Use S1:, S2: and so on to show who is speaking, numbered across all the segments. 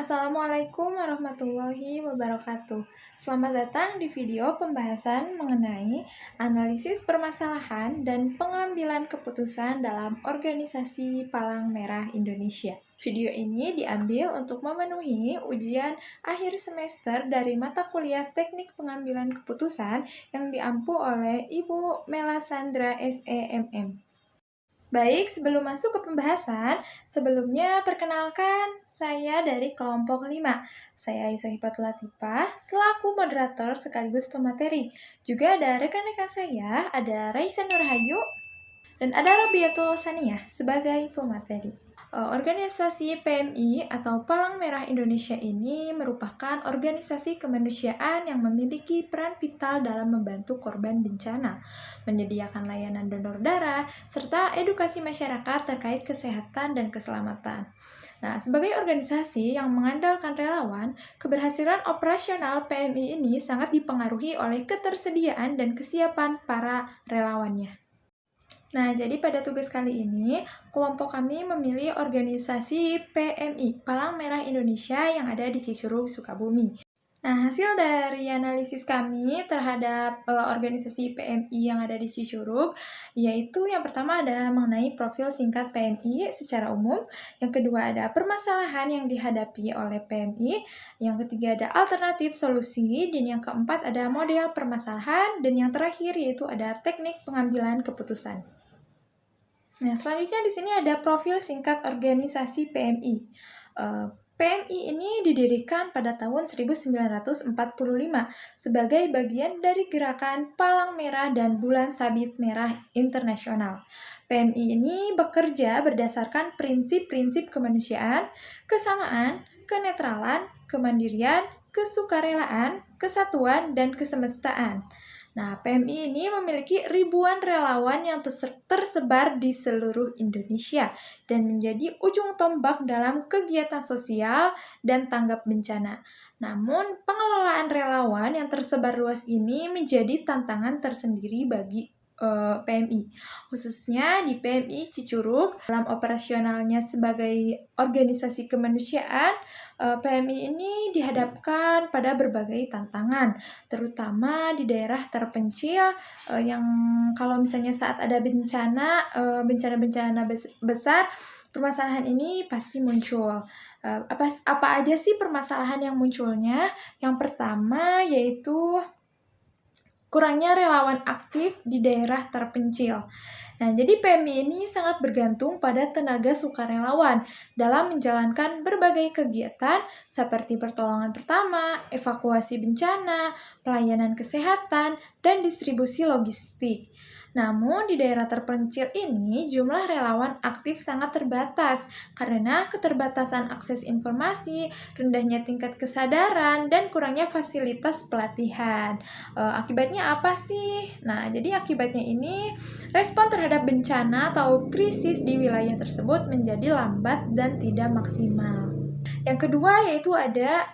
S1: Assalamualaikum warahmatullahi wabarakatuh. Selamat datang di video pembahasan mengenai analisis permasalahan dan pengambilan keputusan dalam organisasi Palang Merah Indonesia. Video ini diambil untuk memenuhi ujian akhir semester dari mata kuliah Teknik Pengambilan Keputusan yang diampu oleh Ibu Melasandra SEMM. Baik, sebelum masuk ke pembahasan, sebelumnya perkenalkan, saya dari kelompok 5. Saya Isohifatul Latifah, selaku moderator sekaligus pemateri. Juga ada rekan-rekan saya, ada Raisa Nurhayu, dan ada Rabiatul Saniyah sebagai pemateri. Organisasi PMI atau Palang Merah Indonesia ini merupakan organisasi kemanusiaan yang memiliki peran vital dalam membantu korban bencana, menyediakan layanan donor darah, serta edukasi masyarakat terkait kesehatan dan keselamatan. Nah, sebagai organisasi yang mengandalkan relawan, keberhasilan operasional PMI ini sangat dipengaruhi oleh ketersediaan dan kesiapan para relawannya. Nah, jadi pada tugas kali ini, kelompok kami memilih organisasi PMI, Palang Merah Indonesia yang ada di Cicurug, Sukabumi. Nah, hasil dari analisis kami terhadap organisasi PMI yang ada di Cicurug, yaitu yang pertama ada mengenai profil singkat PMI secara umum, yang kedua ada permasalahan yang dihadapi oleh PMI, yang ketiga ada alternatif solusi, dan yang keempat ada model permasalahan, dan yang terakhir yaitu ada teknik pengambilan keputusan. Nah, selanjutnya di sini ada profil singkat organisasi PMI. PMI ini didirikan pada tahun 1945 sebagai bagian dari gerakan Palang Merah dan Bulan Sabit Merah Internasional. PMI ini bekerja berdasarkan prinsip-prinsip kemanusiaan, kesamaan, kenetralan, kemandirian, kesukarelaan, kesatuan, dan kesemestaan. Nah, PMI ini memiliki ribuan relawan yang tersebar di seluruh Indonesia dan menjadi ujung tombak dalam kegiatan sosial dan tanggap bencana. Namun, pengelolaan relawan yang tersebar luas ini menjadi tantangan tersendiri bagi PMI, khususnya di PMI Cicurug. Dalam operasionalnya sebagai organisasi kemanusiaan, PMI ini dihadapkan pada berbagai tantangan, terutama di daerah terpencil yang kalau misalnya saat ada bencana-bencana besar, permasalahan ini pasti muncul. Apa aja sih permasalahan yang munculnya? Yang pertama yaitu kurangnya relawan aktif di daerah terpencil. Nah, jadi PMI ini sangat bergantung pada tenaga sukarelawan dalam menjalankan berbagai kegiatan seperti pertolongan pertama, evakuasi bencana, pelayanan kesehatan, dan distribusi logistik. Namun, di daerah terpencil ini, jumlah relawan aktif sangat terbatas karena keterbatasan akses informasi, rendahnya tingkat kesadaran, dan kurangnya fasilitas pelatihan. Akibatnya apa sih? Nah, jadi akibatnya ini respon terhadap bencana atau krisis di wilayah tersebut menjadi lambat dan tidak maksimal. Yang kedua yaitu ada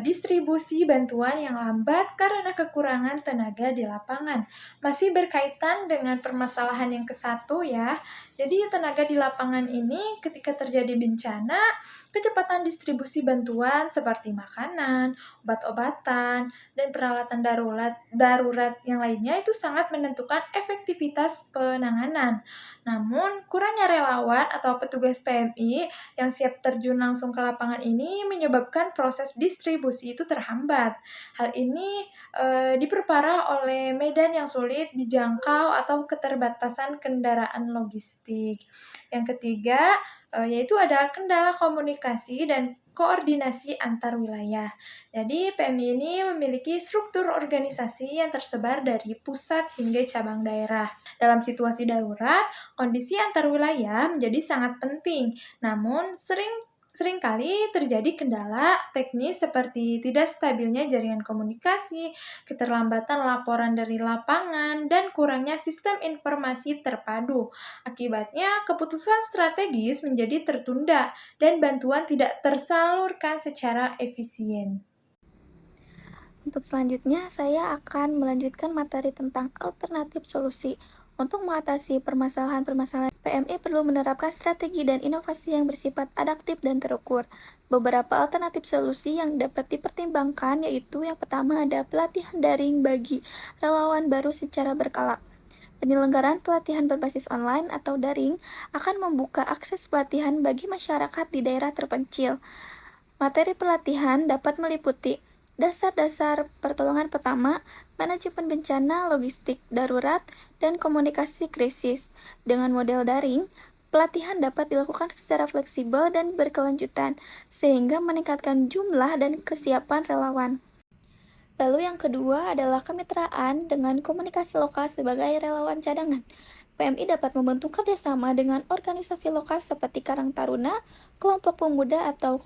S1: distribusi bantuan yang lambat karena kekurangan tenaga di lapangan. Masih berkaitan dengan permasalahan yang ke-1 ya. Jadi tenaga di lapangan ini ketika terjadi bencana, kecepatan distribusi bantuan seperti makanan, obat-obatan, dan peralatan darurat yang lainnya itu sangat menentukan efektivitas penanganan. Namun, kurangnya relawan atau petugas PMI yang siap terjun langsung ke lapangan ini menyebabkan proses distribusi itu terhambat. Hal ini diperparah oleh medan yang sulit dijangkau atau keterbatasan kendaraan logistik. Yang ketiga, yaitu ada kendala komunikasi dan koordinasi antar wilayah. Jadi PMI ini memiliki struktur organisasi yang tersebar dari pusat hingga cabang daerah. Dalam situasi darurat, kondisi antar wilayah menjadi sangat penting. Namun seringkali terjadi kendala teknis seperti tidak stabilnya jaringan komunikasi, keterlambatan laporan dari lapangan, dan kurangnya sistem informasi terpadu. Akibatnya, keputusan strategis menjadi tertunda dan bantuan tidak tersalurkan secara efisien.
S2: Untuk selanjutnya, saya akan melanjutkan materi tentang alternatif solusi. Untuk mengatasi permasalahan-permasalahan, PMI perlu menerapkan strategi dan inovasi yang bersifat adaptif dan terukur. Beberapa alternatif solusi yang dapat dipertimbangkan yaitu yang pertama ada pelatihan daring bagi relawan baru secara berkala. Penyelenggaraan pelatihan berbasis online atau daring akan membuka akses pelatihan bagi masyarakat di daerah terpencil. Materi pelatihan dapat meliputi dasar-dasar pertolongan pertama, manajemen bencana, logistik darurat, dan komunikasi krisis. Dengan model daring, pelatihan dapat dilakukan secara fleksibel dan berkelanjutan, sehingga meningkatkan jumlah dan kesiapan relawan. Lalu yang kedua adalah kemitraan dengan komunikasi lokal sebagai relawan cadangan. PMI dapat membentuk kerjasama dengan organisasi lokal seperti Karang Taruna, kelompok pemuda, atau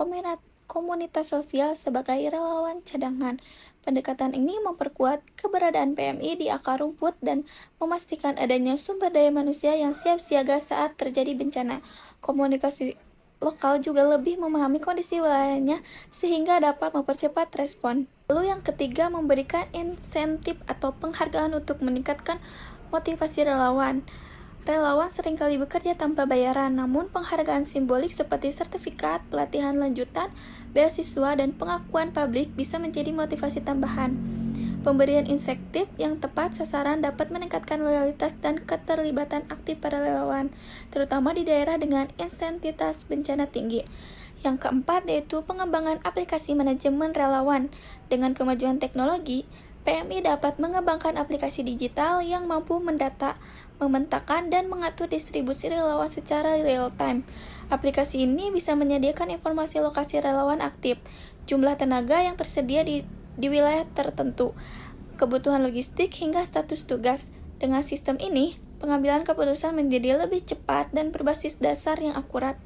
S2: komunitas sosial sebagai relawan cadangan. Pendekatan ini memperkuat keberadaan PMI di akar rumput dan memastikan adanya sumber daya manusia yang siap siaga saat terjadi bencana. Komunikasi lokal juga lebih memahami kondisi wilayahnya sehingga dapat mempercepat respon. Lalu yang ketiga, memberikan insentif atau penghargaan untuk meningkatkan motivasi relawan. Relawan seringkali bekerja tanpa bayaran, namun penghargaan simbolik seperti sertifikat, pelatihan lanjutan, beasiswa, dan pengakuan publik bisa menjadi motivasi tambahan. Pemberian insentif yang tepat sasaran dapat meningkatkan loyalitas dan keterlibatan aktif para relawan, terutama di daerah dengan intensitas bencana tinggi. Yang keempat yaitu pengembangan aplikasi manajemen relawan. Dengan kemajuan teknologi, PMI dapat mengembangkan aplikasi digital yang mampu mendata, memetakan, dan mengatur distribusi relawan secara real-time. Aplikasi ini bisa menyediakan informasi lokasi relawan aktif, jumlah tenaga yang tersedia di wilayah tertentu, kebutuhan logistik, hingga status tugas. Dengan sistem ini, pengambilan keputusan menjadi lebih cepat dan berbasis dasar yang akurat.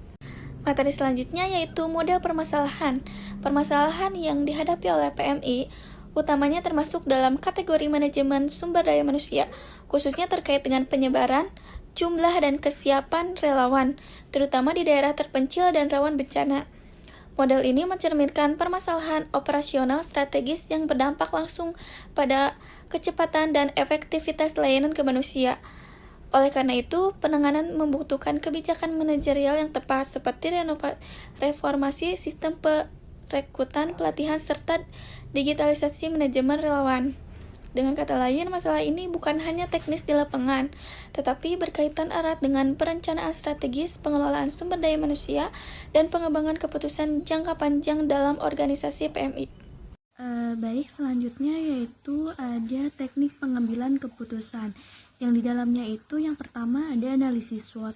S2: Materi selanjutnya yaitu model permasalahan. Permasalahan yang dihadapi oleh PMI utamanya termasuk dalam kategori manajemen sumber daya manusia, khususnya terkait dengan penyebaran, jumlah, dan kesiapan relawan, terutama di daerah terpencil dan rawan bencana. Model ini mencerminkan permasalahan operasional strategis yang berdampak langsung pada kecepatan dan efektivitas layanan ke manusia. Oleh karena itu, penanganan membutuhkan kebijakan manajerial yang tepat seperti reformasi sistem perekrutan, pelatihan, serta digitalisasi manajemen relawan. Dengan kata lain, masalah ini bukan hanya teknis di lapangan, tetapi berkaitan erat dengan perencanaan strategis, pengelolaan sumber daya manusia, dan pengembangan keputusan jangka panjang dalam organisasi PMI.
S3: Baik, selanjutnya yaitu ada teknik pengambilan keputusan. Yang di dalamnya itu yang pertama ada analisis SWOT.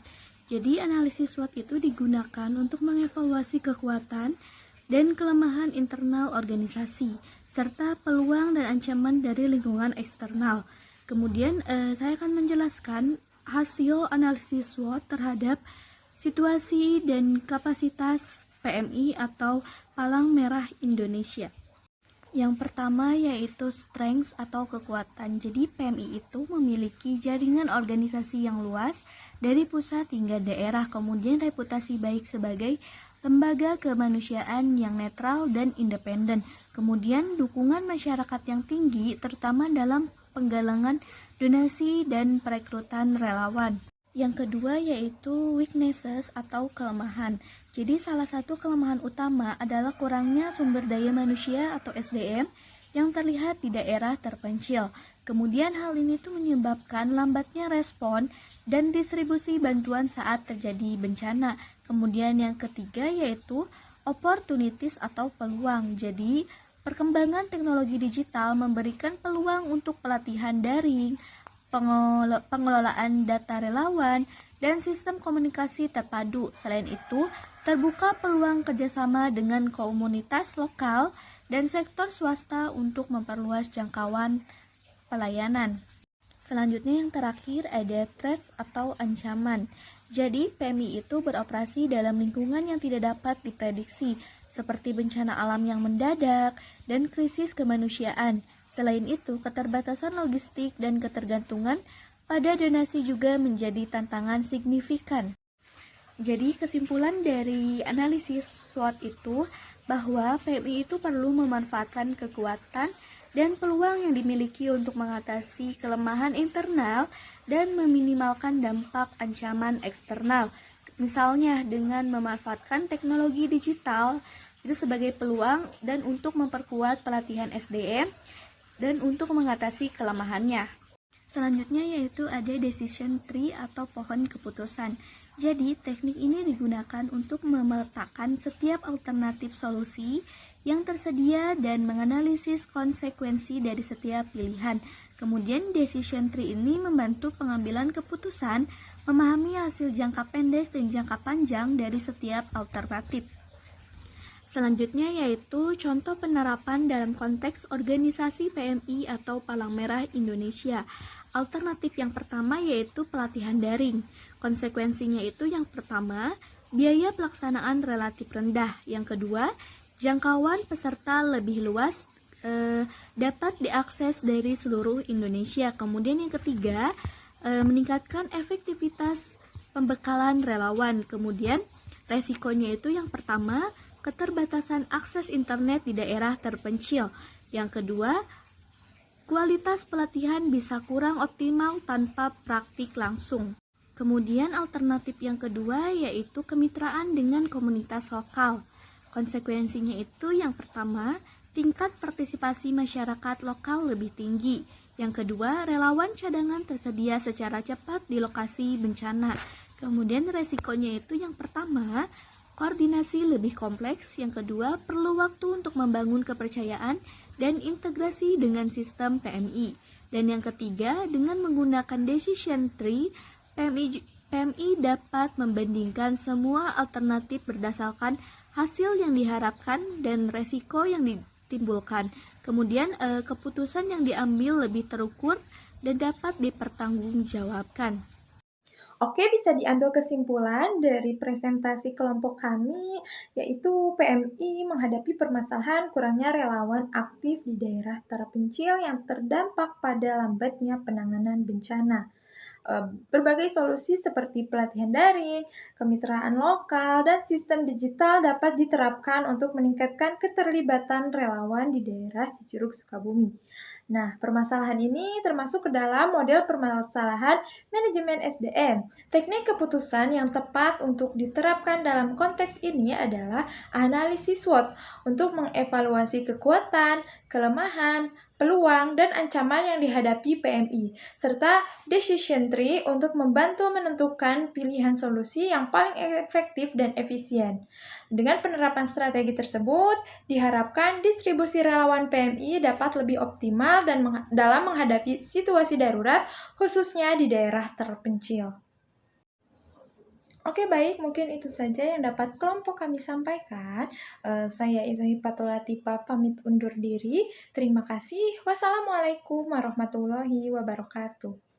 S3: Jadi analisis SWOT itu digunakan untuk mengevaluasi kekuatan dan kelemahan internal organisasi, serta peluang dan ancaman dari lingkungan eksternal. Kemudian saya akan menjelaskan hasil analisis SWOT terhadap situasi dan kapasitas PMI atau Palang Merah Indonesia. Yang pertama yaitu strength atau kekuatan. Jadi PMI itu memiliki jaringan organisasi yang luas dari pusat hingga daerah, kemudian reputasi baik sebagai lembaga kemanusiaan yang netral dan independen, kemudian dukungan masyarakat yang tinggi terutama dalam penggalangan donasi dan perekrutan relawan. Yang kedua yaitu weaknesses atau kelemahan. Jadi salah satu kelemahan utama adalah kurangnya sumber daya manusia atau SDM yang terlihat di daerah terpencil. Kemudian hal ini tuh menyebabkan lambatnya respon dan distribusi bantuan saat terjadi bencana. Kemudian yang ketiga yaitu opportunities atau peluang. Jadi perkembangan teknologi digital memberikan peluang untuk pelatihan daring, pengelolaan data relawan, dan sistem komunikasi terpadu. Selain itu, terbuka peluang kerjasama dengan komunitas lokal dan sektor swasta untuk memperluas jangkauan pelayanan. Selanjutnya yang terakhir ada threats atau ancaman. Jadi PMI itu beroperasi dalam lingkungan yang tidak dapat diprediksi, seperti bencana alam yang mendadak dan krisis kemanusiaan. Selain itu, keterbatasan logistik dan ketergantungan pada donasi juga menjadi tantangan signifikan. Jadi kesimpulan dari analisis SWOT itu bahwa PMI itu perlu memanfaatkan kekuatan dan peluang yang dimiliki untuk mengatasi kelemahan internal dan meminimalkan dampak ancaman eksternal. Misalnya dengan memanfaatkan teknologi digital itu sebagai peluang dan untuk memperkuat pelatihan SDM dan untuk mengatasi kelemahannya. Selanjutnya yaitu ada decision tree atau pohon keputusan. Jadi, teknik ini digunakan untuk memetakan setiap alternatif solusi yang tersedia dan menganalisis konsekuensi dari setiap pilihan. Kemudian, decision tree ini membantu pengambilan keputusan, memahami hasil jangka pendek dan jangka panjang dari setiap alternatif. Selanjutnya yaitu contoh penerapan dalam konteks organisasi PMI atau Palang Merah Indonesia. Alternatif yang pertama yaitu pelatihan daring. Konsekuensinya itu yang pertama, biaya pelaksanaan relatif rendah. Yang kedua, jangkauan peserta lebih luas, dapat diakses dari seluruh Indonesia. Kemudian yang ketiga, meningkatkan efektivitas pembekalan relawan. Kemudian resikonya itu yang pertama, keterbatasan akses internet di daerah terpencil. Yang kedua, kualitas pelatihan bisa kurang optimal tanpa praktik langsung. Kemudian alternatif yang kedua yaitu kemitraan dengan komunitas lokal. Konsekuensinya itu yang pertama, tingkat partisipasi masyarakat lokal lebih tinggi. Yang kedua, relawan cadangan tersedia secara cepat di lokasi bencana. Kemudian resikonya itu yang pertama, koordinasi lebih kompleks. Yang kedua, perlu waktu untuk membangun kepercayaan dan integrasi dengan sistem PMI. Dan yang ketiga, dengan menggunakan decision tree, PMI dapat membandingkan semua alternatif berdasarkan hasil yang diharapkan dan resiko yang ditimbulkan. Kemudian keputusan yang diambil lebih terukur dan dapat dipertanggungjawabkan.
S1: Oke, bisa diambil kesimpulan dari presentasi kelompok kami, yaitu PMI menghadapi permasalahan kurangnya relawan aktif di daerah terpencil yang terdampak pada lambatnya penanganan bencana. Berbagai solusi seperti pelatihan daring, kemitraan lokal, dan sistem digital dapat diterapkan untuk meningkatkan keterlibatan relawan di daerah Curug Sukabumi. Nah, permasalahan ini termasuk ke dalam model permasalahan manajemen SDM. Teknik keputusan yang tepat untuk diterapkan dalam konteks ini adalah analisis SWOT untuk mengevaluasi kekuatan, kelemahan, peluang, dan ancaman yang dihadapi PMI, serta decision tree untuk membantu menentukan pilihan solusi yang paling efektif dan efisien. Dengan penerapan strategi tersebut, diharapkan distribusi relawan PMI dapat lebih optimal dan dalam menghadapi situasi darurat, khususnya di daerah terpencil. Oke, baik, mungkin itu saja yang dapat kelompok kami sampaikan. Saya Izohi Patulatipa pamit undur diri. Terima kasih. Wassalamualaikum warahmatullahi wabarakatuh.